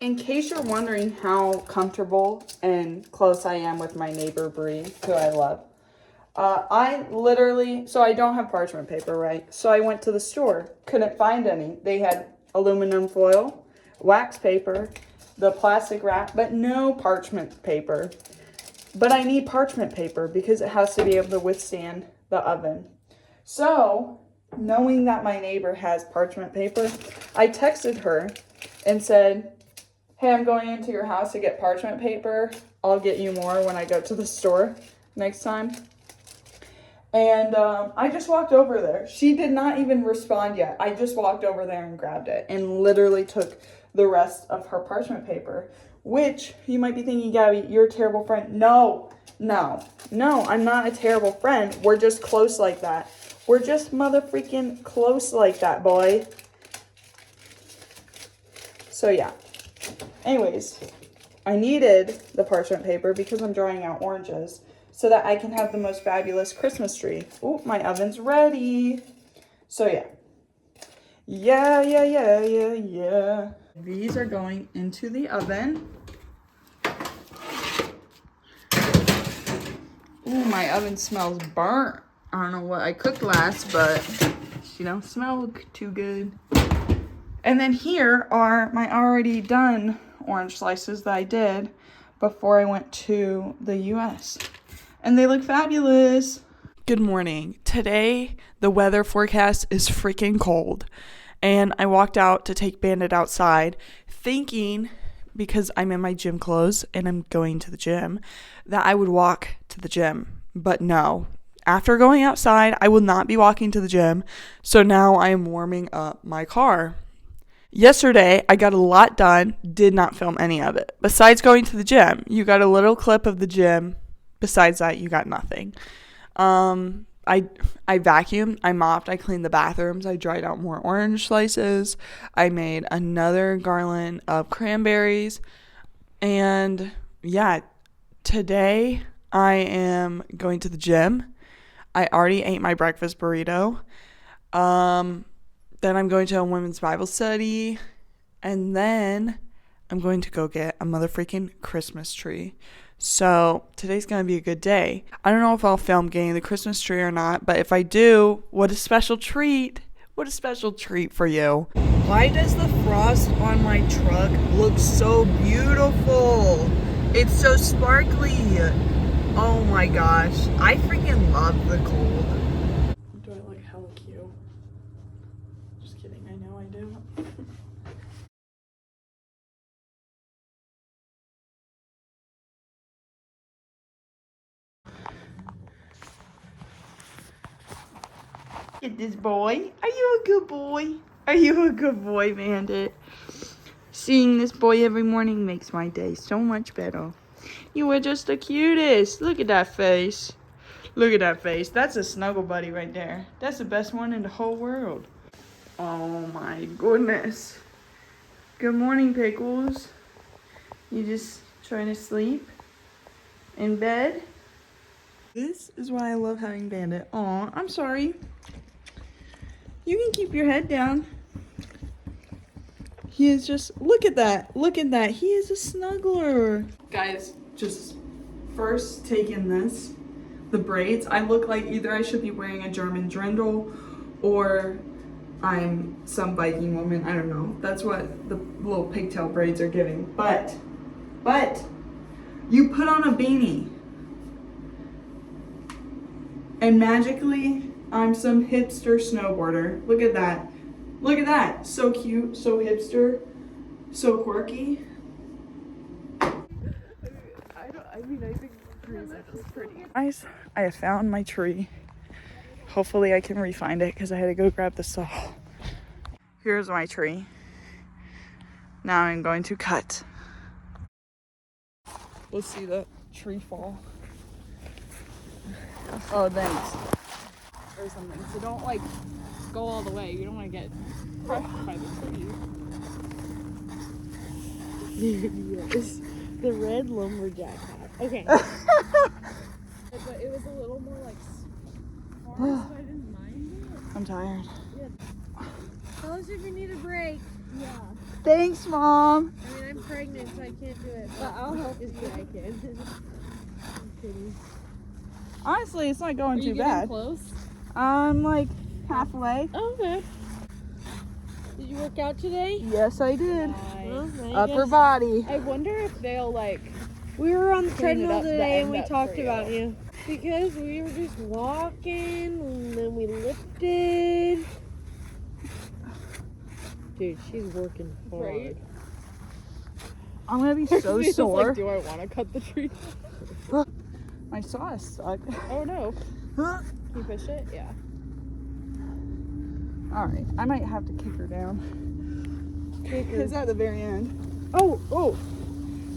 In case you're wondering how comfortable and close I am with my neighbor Bree, who I love, so I don't have parchment paper, right? So I went to the store, couldn't find any. They had aluminum foil, wax paper, the plastic wrap, but no parchment paper. But I need parchment paper because it has to be able to withstand the oven. So, knowing that my neighbor has parchment paper, I texted her and said, hey, I'm going into your house to get parchment paper. I'll get you more when I go to the store next time. And I just walked over there. She did not even respond yet. I just walked over there and grabbed it and literally took the rest of her parchment paper, which you might be thinking, Gabby, you're a terrible friend. No, I'm not a terrible friend. We're just close like that. We're just mother freaking close like that, boy. So yeah. Anyways, I needed the parchment paper because I'm drying out oranges so that I can have the most fabulous Christmas tree. Oh, my oven's ready. So yeah. Yeah. These are going into the oven. Ooh, my oven smells burnt. I don't know what I cooked last, but you don't smell too good. And then here are my already done orange slices that I did before I went to the US. And they look fabulous. Good morning. Today, the weather forecast is freaking cold. And I walked out to take Bandit outside thinking, because I'm in my gym clothes and I'm going to the gym, that I would walk to the gym. But no. After going outside, I will not be walking to the gym. So now I am warming up my car. Yesterday, I got a lot done, did not film any of it. Besides going to the gym, you got a little clip of the gym. Besides that, you got nothing. I vacuumed, I mopped, I cleaned the bathrooms, I dried out more orange slices, I made another garland of cranberries, and yeah, today I am going to the gym. I already ate my breakfast burrito. Then I'm going to a women's Bible study, and then I'm going to go get a mother freaking Christmas tree. So today's going to be a good day. I don't know if I'll film getting the Christmas tree or not, but if I do, what a special treat. What a special treat for you. Why does the frost on my truck look so beautiful? It's so sparkly. Oh my gosh. I freaking love the cold. Do I look hella cute? Just kidding, I know I do. Get this boy. Are you a good boy? Are you a good boy, Bandit? Seeing this boy every morning makes my day so much better. You are just the cutest. Look at that face. Look at that face. That's a snuggle buddy right there. That's the best one in the whole world. Oh my goodness. Good morning, Pickles. You just trying to sleep in bed? This is why I love having Bandit. Aw, I'm sorry. You can keep your head down. He is just, look at that. Look at that. He is a snuggler. Guys, just first taking the braids. I look like either I should be wearing a German dirndl or I'm some Viking woman. I don't know. That's what the little pigtail braids are giving. But, you put on a beanie and magically I'm some hipster snowboarder. Look at that. Look at that. So cute, so hipster, so quirky. I think is pretty. Guys, I have found my tree. Hopefully I can re-find it because I had to go grab the saw. Here's my tree. Now I'm going to cut. Let's see the tree fall. Oh, thanks. Or something. So don't like go all the way. You don't want to get crushed by the tree. Yes. The red lumberjack hat. Okay. But it was a little more like hard, so I didn't mind it. I'm tired. Yeah. Tell us if you need a break. Yeah. Thanks, Mom. I mean, I'm pregnant, so I can't do it, but I'll help you. I can. I'm kidding. Honestly, it's not going Are too you getting bad. close? I'm like halfway. Oh, okay. Did you work out today? Yes, I did. Well, Upper body. I wonder if they'll like. We were on the treadmill today and we talked about you. Because we were just walking and then we lifted. Dude, she's working hard. Right? I'm gonna be so sore. Like, do I want to cut the tree? My saw is stuck. Oh no. Can you push it? Yeah. Alright, I might have to kick her down. It's at the very end. Oh,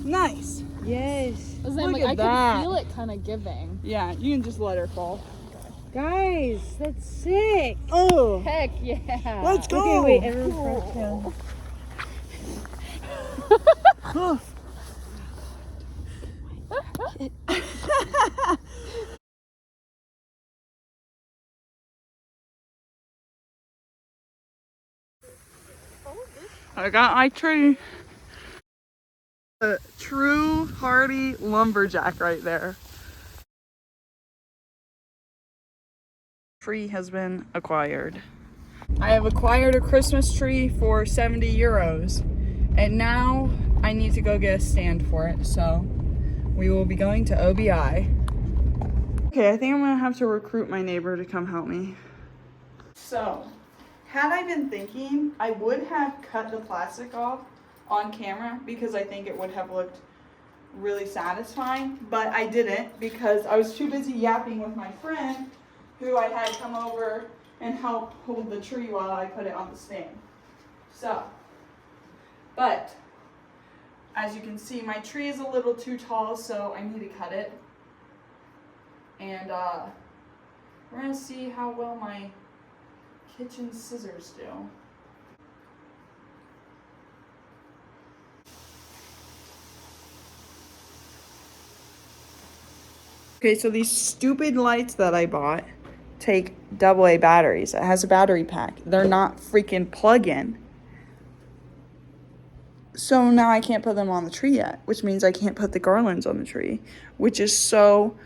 nice. Yes. Look like, at I that. can feel it kind of giving. Yeah, you can just let her fall. Guys, that's sick. Oh, Heck yeah. let's go. Okay, wait, everyone crouch down. I got my tree. A true hardy lumberjack right there. Tree has been acquired. I have acquired a Christmas tree for 70 euros. And now I need to go get a stand for it. So we will be going to OBI. Okay, I think I'm gonna have to recruit my neighbor to come help me. So, had I been thinking, I would have cut the plastic off on camera because I think it would have looked really satisfying, but I didn't because I was too busy yapping with my friend who I had come over and help hold the tree while I put it on the stand. So, but as you can see, my tree is a little too tall, so I need to cut it. And we're gonna see how well my kitchen scissors do. Okay, so these stupid lights that I bought take AA batteries. It has a battery pack. They're not freaking plug-in. So now I can't put them on the tree yet, which means I can't put the garlands on the tree, which is so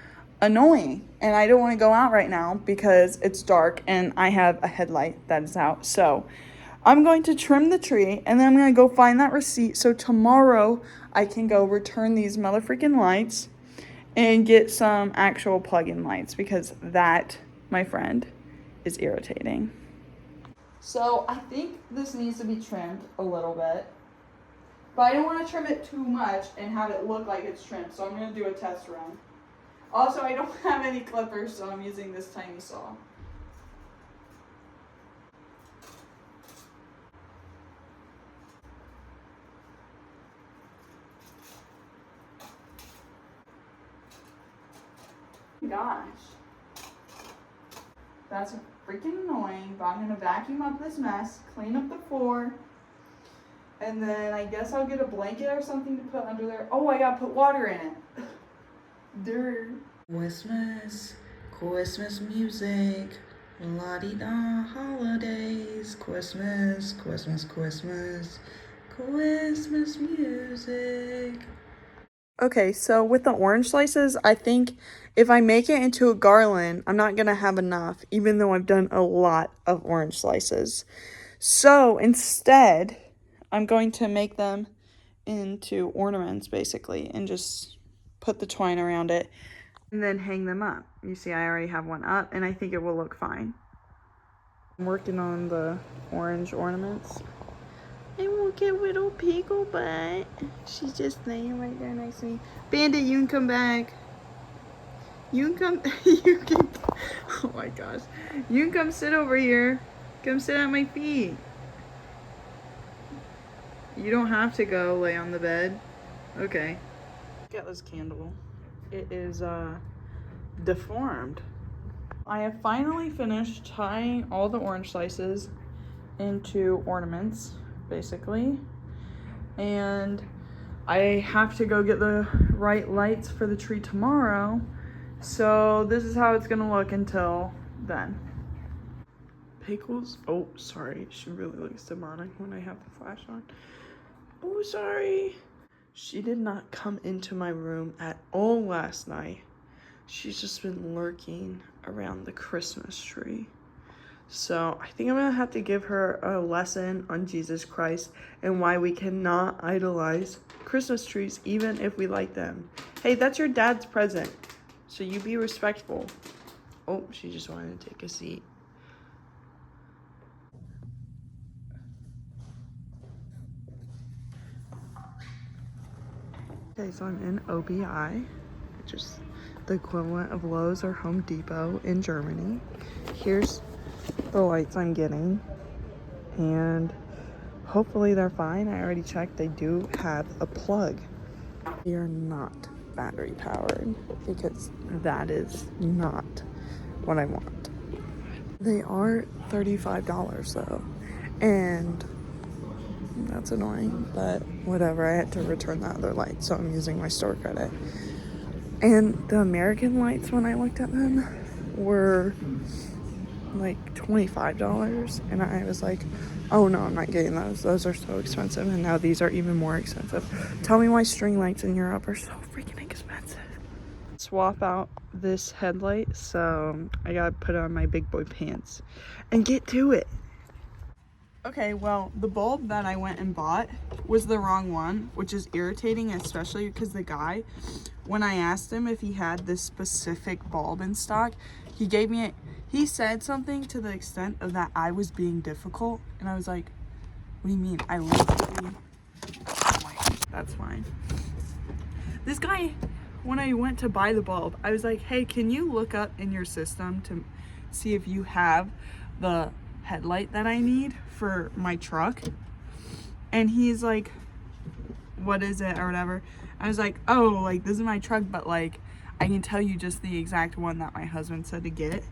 annoying. And I don't want to go out right now because it's dark and I have a headlight that is out. So I'm going to trim the tree and then I'm going to go find that receipt so tomorrow I can go return these mother freaking lights and get some actual plug-in lights because that, my friend, is irritating. So I think this needs to be trimmed a little bit, but I don't want to trim it too much and have it look like it's trimmed, so I'm going to do a test run. Also, I don't have any clippers, so I'm using this tiny saw. Gosh, that's freaking annoying, but I'm gonna vacuum up this mess, clean up the floor, and then I guess I'll get a blanket or something to put under there. Oh, I gotta put water in it. Dirt. Christmas music, la-di-da holidays, Christmas music. Okay, so with the orange slices, I think if I make it into a garland, I'm not going to have enough, even though I've done a lot of orange slices. So instead, I'm going to make them into ornaments, basically, and just put the twine around it and then hang them up. You see, I already have one up, and I think it will look fine. I'm working on the orange ornaments. I won't get little Pickle Butt. She's just laying right there next to me. Bandit, you can come back. You can come, you can, oh my gosh. You can come sit over here. Come sit at my feet. You don't have to go lay on the bed. Okay. Look at this candle. It is deformed. I have finally finished tying all the orange slices into ornaments, basically, and I have to go get the right lights for the tree tomorrow, so this is how it's gonna look until then. Pickles? Oh, sorry. She really looks demonic when I have the flash on. Oh, sorry. She did not come into my room at all last night. She's just been lurking around the Christmas tree. So I think I'm gonna have to give her a lesson on Jesus Christ and why we cannot idolize Christmas trees even if we like them. Hey, that's your dad's present, so you be respectful. Oh, she just wanted to take a seat. Okay, so I'm in OBI, which is the equivalent of Lowe's or Home Depot in Germany. Here's the lights I'm getting, and hopefully they're fine. I already checked. They do have a plug. They are not battery powered because that is not what I want. They are $35 though, and that's annoying, but whatever. I had to return the other light, so I'm using my store credit. And the American lights, when I looked at them, were like $25, and I was like, oh no, I'm not getting those are so expensive. And now these are even more expensive. Tell me why string lights in Europe are so freaking expensive. Swap out this headlight, so I gotta put on my big boy pants and get to it. Okay, well, the bulb that I went and bought was the wrong one, which is irritating, especially because the guy, when I asked him if he had this specific bulb in stock, he gave me he said something to the extent of that I was being difficult, and I was like, what do you mean? I literally, that's fine. This guy, when I went to buy the bulb, I was like, hey, can you look up in your system to see if you have the headlight that I need for my truck? And he's like, what is it or whatever. I was like, oh, like this is my truck, but like I can tell you just the exact one that my husband said to get.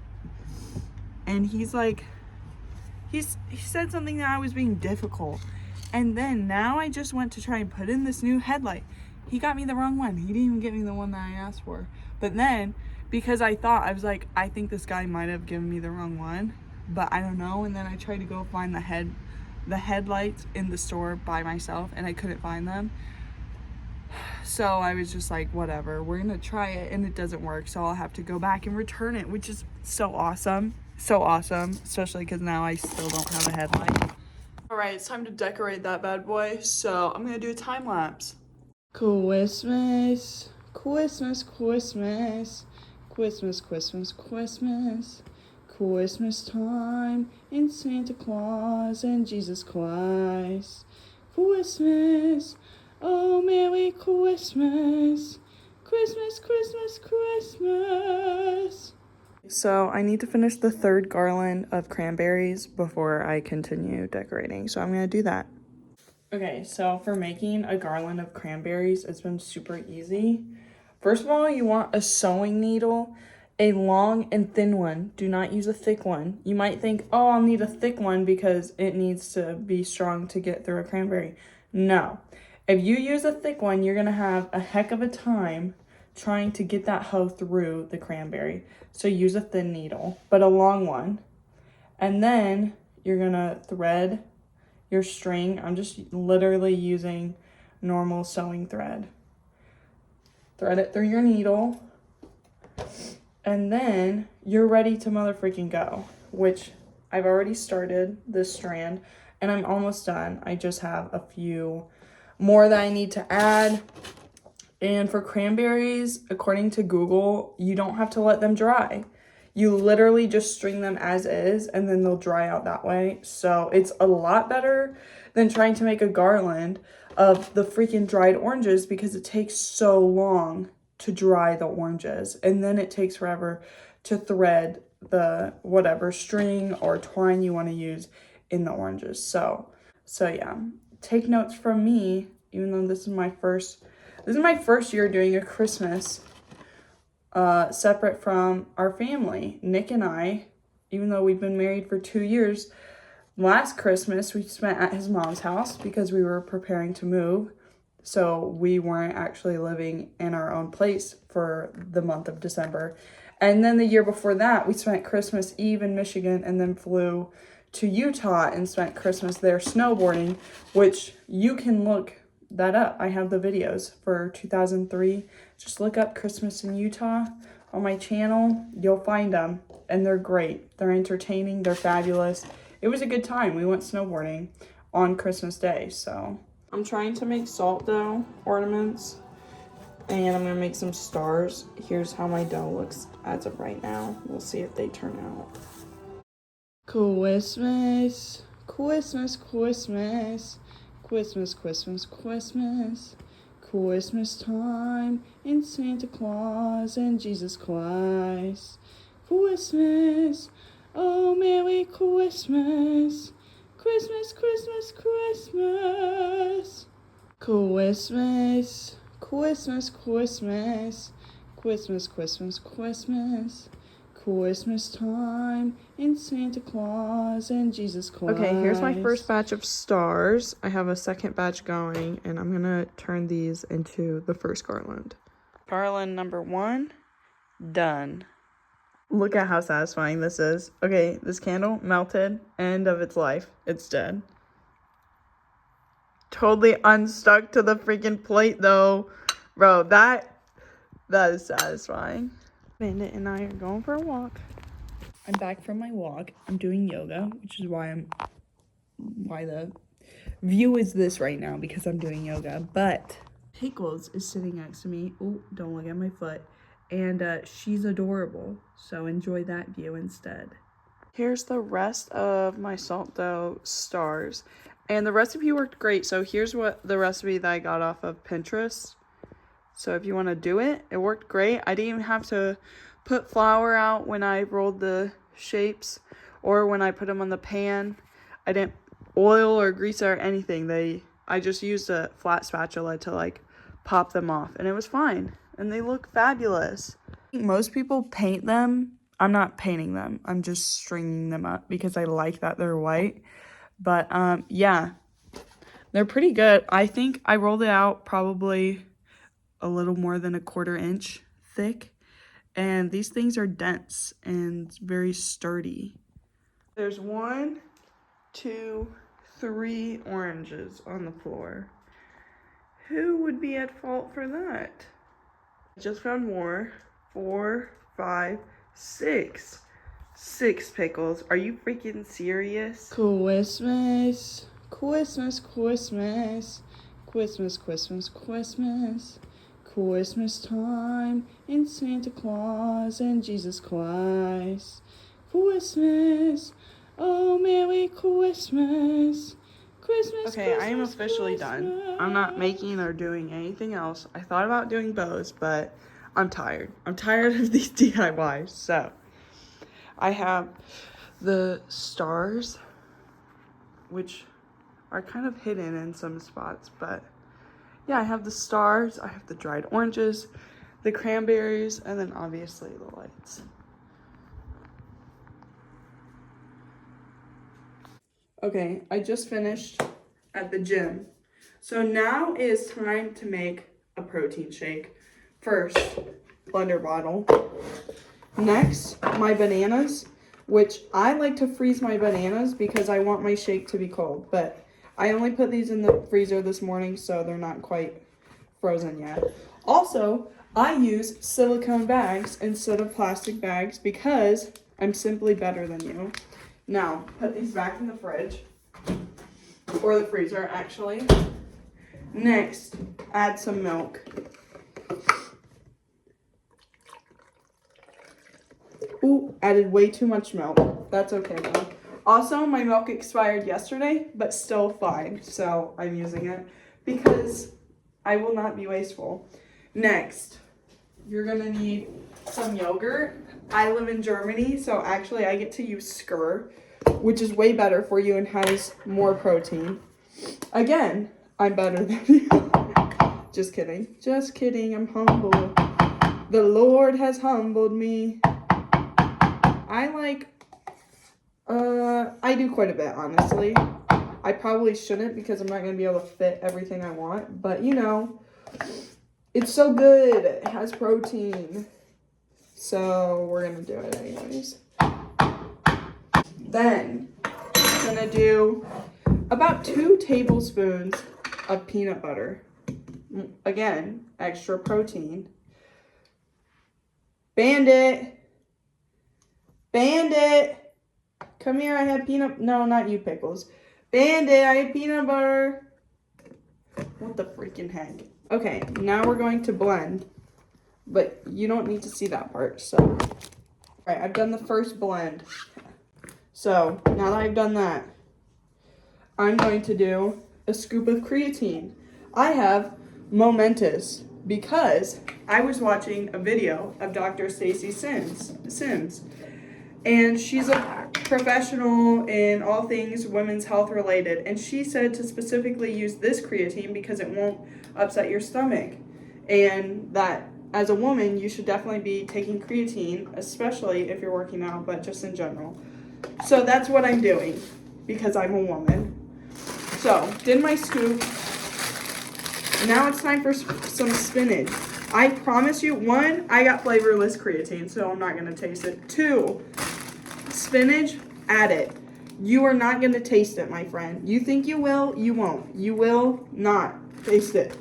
And he's like, he said something that I was being difficult. And then now I just went to try and put in this new headlight. He got me the wrong one. He didn't even get me the one that I asked for. But then, because I was like, I think this guy might have given me the wrong one, but I don't know. And then I tried to go find the headlights in the store by myself, and I couldn't find them. So I was just like, whatever, we're gonna try it, and it doesn't work, so I'll have to go back and return it, which is so awesome, especially because now I still don't have a headlight. All right, it's time to decorate that bad boy, so I'm gonna do a time lapse. Christmas, Christmas, Christmas, Christmas, Christmas, Christmas, Christmas time in Santa Claus and Jesus Christ. Christmas, oh Merry Christmas, Christmas, Christmas, Christmas. So I need to finish the third garland of cranberries before I continue decorating, so I'm gonna do that. Okay, so for making a garland of cranberries, it's been super easy. First of all, you want a sewing needle, a long and thin one. Do not use a thick one. You might think, oh, I'll need a thick one because it needs to be strong to get through a cranberry. No. If you use a thick one, you're gonna have a heck of a time trying to get that hoe through the cranberry. So use a thin needle, but a long one. And then you're gonna thread your string. I'm just literally using normal sewing thread. Thread it through your needle, and then you're ready to mother freaking go, which I've already started this strand and I'm almost done. I just have a few more that I need to add. And for cranberries, according to Google, you don't have to let them dry. You literally just string them as is, and then they'll dry out that way. So it's a lot better than trying to make a garland of the freaking dried oranges, because it takes so long to dry the oranges. And then it takes forever to thread the whatever string or twine you want to use in the oranges. So yeah, take notes from me, even though this is my first year doing a Christmas separate from our family. Nick and I, even though we've been married for 2 years, last Christmas we spent at his mom's house because we were preparing to move. So we weren't actually living in our own place for the month of December. And then the year before that, we spent Christmas Eve in Michigan and then flew to Utah and spent Christmas there snowboarding, which you can look that up. I have the videos for 2003. Just look up Christmas in Utah on my channel. You'll find them, and they're great. They're entertaining. They're fabulous. It was a good time. We went snowboarding on Christmas Day, so. I'm trying to make salt dough ornaments, and I'm gonna make some stars. Here's how my dough looks as of right now. We'll see if they turn out. Christmas, Christmas, Christmas, Christmas, Christmas, Christmas, Christmas time, and Santa Claus and Jesus Christ. Christmas, oh Merry Christmas, Christmas, Christmas, Christmas, Christmas, Christmas, Christmas, Christmas, Christmas, Christmas, Christmas time, and Santa Claus and Jesus Christ. Okay, here's my first batch of stars. I have a second batch going, and I'm gonna turn these into the first garland. Garland number 1, done. Look at how satisfying this is. Okay, this candle melted, end of its life. It's dead. Totally unstuck to the freaking plate though. Bro, that is satisfying. Bandit and I are going for a walk. I'm back from my walk. I'm doing yoga, which is why the view is this right now, because I'm doing yoga. But Pickles is sitting next to me. Oh, don't look at my foot. And she's adorable. So enjoy that view instead. Here's the rest of my salt dough stars. And the recipe worked great. So here's what the recipe that I got off of Pinterest. So if you want to do it, it worked great. I didn't even have to put flour out when I rolled the shapes or when I put them on the pan. I didn't oil or grease or anything. I just used a flat spatula to like pop them off, and it was fine. And they look fabulous. Most people paint them. I'm not painting them. I'm just stringing them up because I like that they're white. But yeah, they're pretty good. I think I rolled it out probably a little more than a 1/4 inch thick. And these things are dense and very sturdy. There's 1, 2, 3 oranges on the floor. Who would be at fault for that? I just found more. 4, 5, 6. 6 pickles. Are you freaking serious? Christmas, Christmas, Christmas, Christmas, Christmas, Christmas, Christmas time, and Santa Claus and Jesus Christ. Christmas, oh Merry Christmas, Christmas. Okay, I am officially done. I'm not making or doing anything else. I thought about doing bows, but I'm tired. I'm tired of these DIYs. So I have the stars, which are kind of hidden in some spots, but yeah, I have the stars, I have the dried oranges, the cranberries, and then obviously the lights. Okay, I just finished at the gym. So now is time to make a protein shake. First, blender bottle. Next, my bananas, which I like to freeze my bananas because I want my shake to be cold, but I only put these in the freezer this morning, so they're not quite frozen yet. Also, I use silicone bags instead of plastic bags because I'm simply better than you. Now, put these back in the fridge, or the freezer, actually. Next, add some milk. Ooh, added way too much milk. That's okay though. Also, my milk expired yesterday, but still fine, so I'm using it because I will not be wasteful. Next, you're gonna need some yogurt. I live in Germany, so actually I get to use Skyr, which is way better for you and has more protein. Again, I'm better than you. Just kidding. Just kidding, I'm humble. The Lord has humbled me. I do quite a bit, honestly. I probably shouldn't because I'm not going to be able to fit everything I want. But, you know, it's so good. It has protein. So we're gonna do it anyways. Then I'm gonna do about 2 tablespoons of peanut butter. Again, extra protein. Bandit. Bandit. Come here, I have peanut, no, not you, Pickles. Bandit, I have peanut butter. What the freaking heck? Okay, now we're going to blend, but you don't need to see that part, so. All right, I've done the first blend. So, now that I've done that, I'm going to do a scoop of creatine. I have Momentous because I was watching a video of Dr. Stacy Sims, and she's a professional in all things women's health related, and she said to specifically use this creatine because it won't upset your stomach, and that as a woman you should definitely be taking creatine, especially if you're working out, but just in general. So that's what I'm doing because I'm a woman. So did my scoop. Now it's time for some spinach. I promise you, 1, I got flavorless creatine, so I'm not gonna taste it. 2, spinach, add it. You are not gonna taste it, my friend. You think you will, you won't. You will not taste it.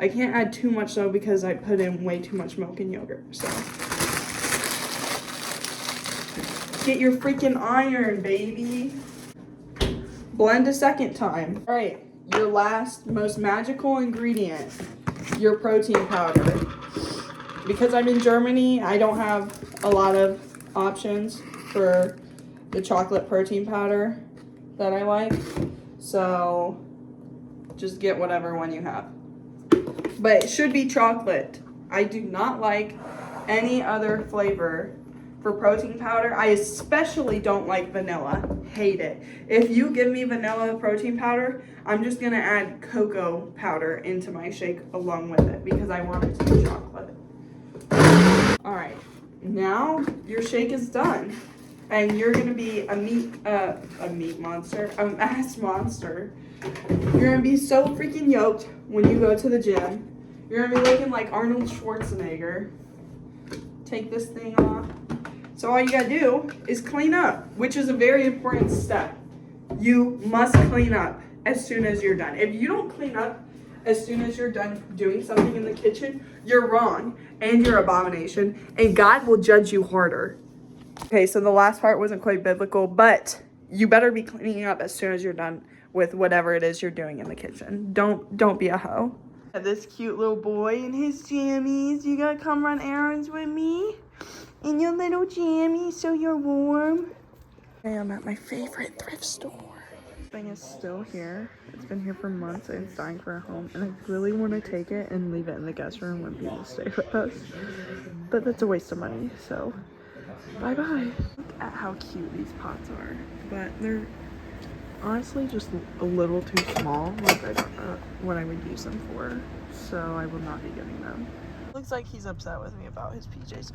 I can't add too much though because I put in way too much milk and yogurt, so. Get your freaking iron, baby. Blend a second time. All right, your last, most magical ingredient, your protein powder. Because I'm in Germany, I don't have a lot of options for the chocolate protein powder that I like. So just get whatever one you have. But it should be chocolate. I do not like any other flavor for protein powder. I especially don't like vanilla. Hate it. If you give me vanilla protein powder, I'm just gonna add cocoa powder into my shake along with it because I want it to be chocolate. All right, now your shake is done, and you're gonna be a meat monster, a mass monster. You're gonna be so freaking yoked when you go to the gym. You're gonna be looking like Arnold Schwarzenegger. Take this thing off. So all you gotta do is clean up, which is a very important step. You must clean up as soon as you're done. If you don't clean up as soon as you're done doing something in the kitchen, you're wrong and you're an abomination, and God will judge you harder. Okay, so the last part wasn't quite biblical, but you better be cleaning up as soon as you're done with whatever it is you're doing in the kitchen. Don't be a hoe. This cute little boy in his jammies. You gotta come run errands with me in your little jammies so you're warm. Okay, I'm at my favorite thrift store. This thing is still here. It's been here for months and it's dying for a home, and I really want to take it and leave it in the guest room when people stay with us. But that's a waste of money, so bye-bye. Look at how cute these pots are, but they're honestly just a little too small like what I would use them for, so I will not be getting them. Looks like he's upset with me about his PJs.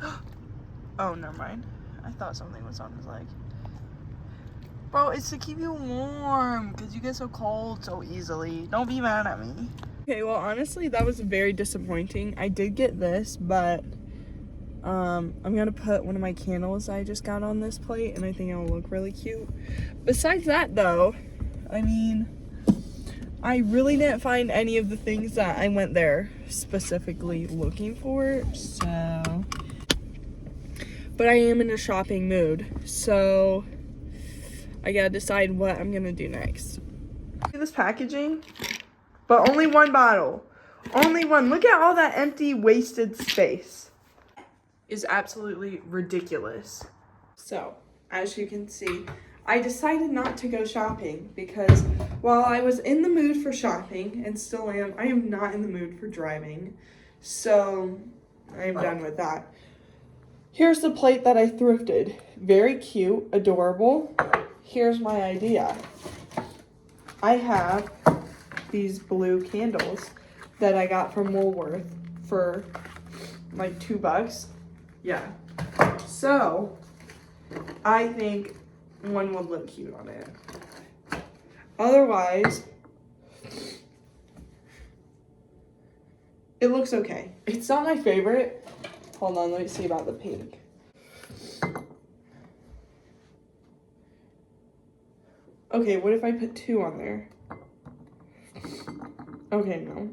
Oh, never mind. I thought something was on his leg. Bro, it's to keep you warm because you get so cold so easily. Don't be mad at me. Okay, well, honestly, that was very disappointing. I did get this, but I'm gonna put one of my candles I just got on this plate, and I think it'll look really cute. Besides that, though, I mean, I really didn't find any of the things that I went there specifically looking for, so. But I am in a shopping mood, so I gotta decide what I'm gonna do next. Look at this packaging, but only one bottle. Only one. Look at all that empty, wasted space. Is absolutely ridiculous. So, as you can see, I decided not to go shopping because while I was in the mood for shopping, and still am, I am not in the mood for driving. So, I am done with that. Here's the plate that I thrifted. Very cute, adorable. Here's my idea. I have these blue candles that I got from Woolworth for like $2. Yeah. So, I think one would look cute on it. Otherwise, it looks okay. It's not my favorite. Hold on, let me see about the pink. Okay, what if I put 2 on there? Okay, no.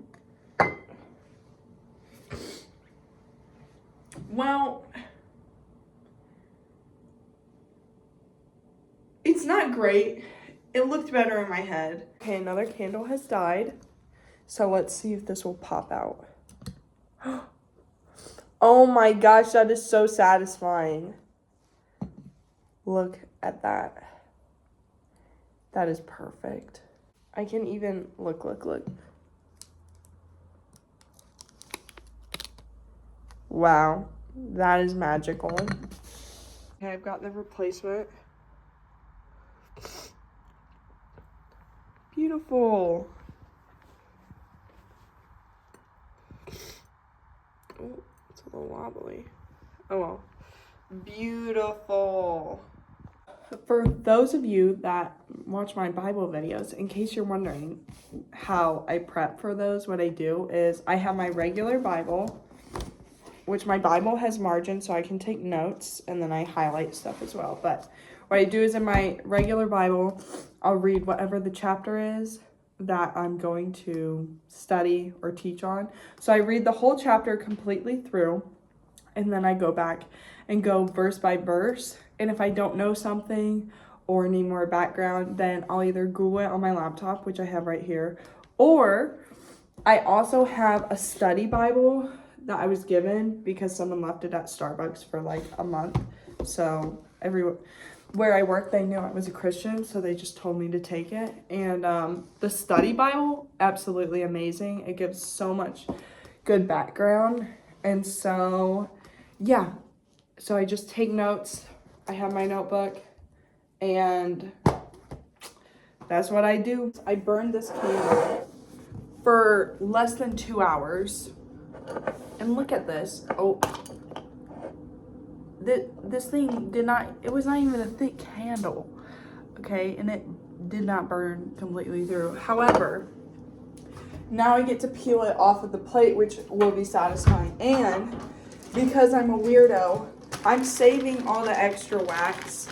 Well, it's not great. It looked better in my head. Okay, another candle has died. So let's see if this will pop out. Oh my gosh, that is so satisfying. Look at that. That is perfect. I can even, look. Wow, that is magical. Okay, I've got the replacement. Beautiful. Oh, it's a little wobbly. Oh well. Beautiful. For those of you that watch my Bible videos, in case you're wondering how I prep for those, what I do is I have my regular Bible, which my Bible has margins so I can take notes, and then I highlight stuff as well. But what I do is in my regular Bible, I'll read whatever the chapter is that I'm going to study or teach on. So I read the whole chapter completely through, and then I go back and go verse by verse. And if I don't know something or need more background, then I'll either Google it on my laptop, which I have right here, or I also have a study Bible that I was given because someone left it at Starbucks for like a month. So where I work, they knew I was a Christian, so they just told me to take it. And the study Bible, absolutely amazing. It gives so much good background. And so, yeah. So I just take notes. I have my notebook, and that's what I do. I burned this candle for less than 2 hours. And look at this. Oh, this thing it was not even a thick candle, okay? And it did not burn completely through. However, now I get to peel it off of the plate, which will be satisfying. And because I'm a weirdo, I'm saving all the extra wax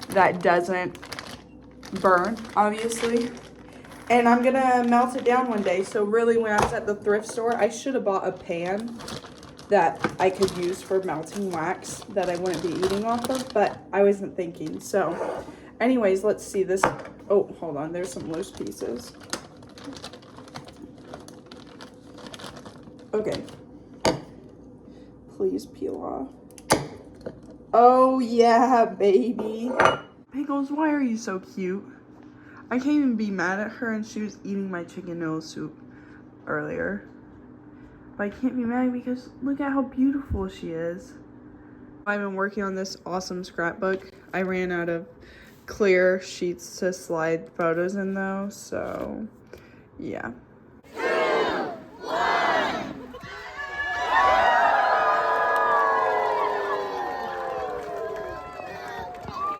that doesn't burn, obviously. And I'm gonna melt it down one day. So really, when I was at the thrift store, I should have bought a pan that I could use for melting wax that I wouldn't be eating off of, but I wasn't thinking. So anyways, let's see this. Oh, hold on, there's some loose pieces. Okay, please peel off. Oh yeah, baby. Pickles, why are you so cute? I can't even be mad at her, and she was eating my chicken noodle soup earlier. But I can't be mad because look at how beautiful she is. I've been working on this awesome scrapbook. I ran out of clear sheets to slide photos in though, so yeah.